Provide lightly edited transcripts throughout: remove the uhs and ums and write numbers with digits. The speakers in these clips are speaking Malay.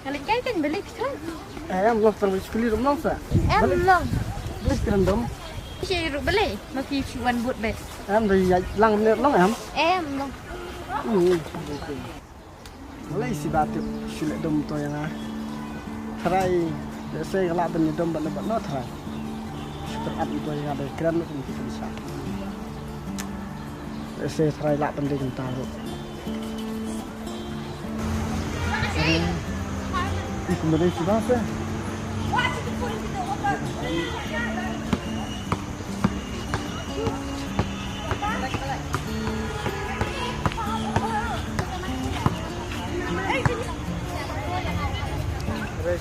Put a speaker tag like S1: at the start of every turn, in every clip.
S1: Kali kan beli kan?
S2: Em long terus kulit long sa.
S1: Em long.
S2: Beli kerendam.
S1: Chị rủ beli, mà khi chị quần bụt bệt.
S2: Em thì lăng nè long em.
S1: Em long.
S2: Lấy si bát sulit dom to yang ah. Try để xây cái lạp bên dom bạn nó try. Terap itu yang ada keren itu bisa. Để xây try lạp bên đây chúng ta rồi. Kemudian sudah sih.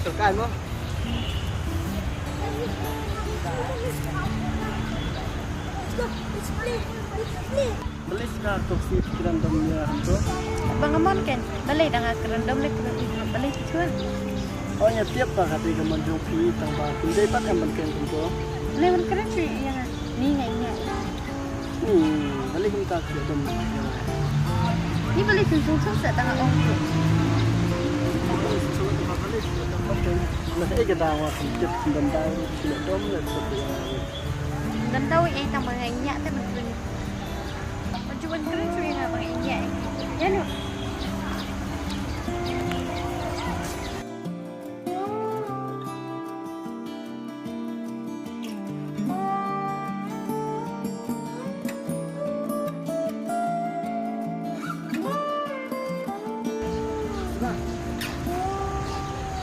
S2: Suka mo? Beli sekarang toksi kerandomnya itu.
S1: Bangamon kan, beli dengan kerandom lek beli cuan.
S2: Oh ya tiap pak hati kemen joki tambah tidak pak yang penting itu.
S1: Lemon keren cuy yang ni ngainya.
S2: Beli kita kerandom.
S1: Ni beli sungsung setengah ongkro.
S2: Masih kita awak sedikit dan tahu sudah dom dan seperti itu.
S1: Dan tahu yang tambah ngainya tu betul. Macam keren cuy yang abang ngainya. Ya no.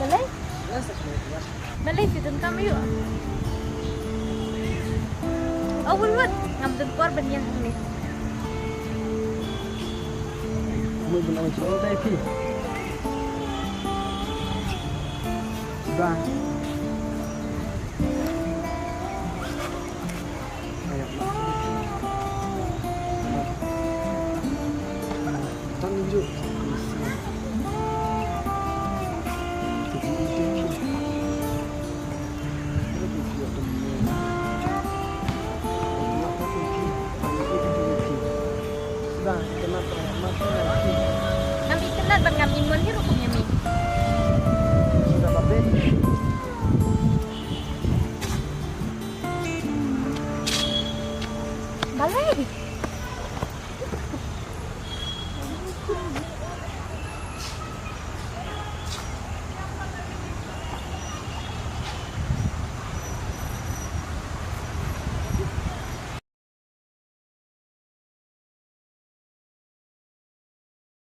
S1: Boleh? Boleh kita kami yuk. Oh, buat ngambil korban yang ini.
S2: Kamu benar benar tadi. Sudah. Tunjuk.
S1: Kami kenal bang kami mun ni rukumnya mi.
S2: Sudah bapak.
S1: Balai.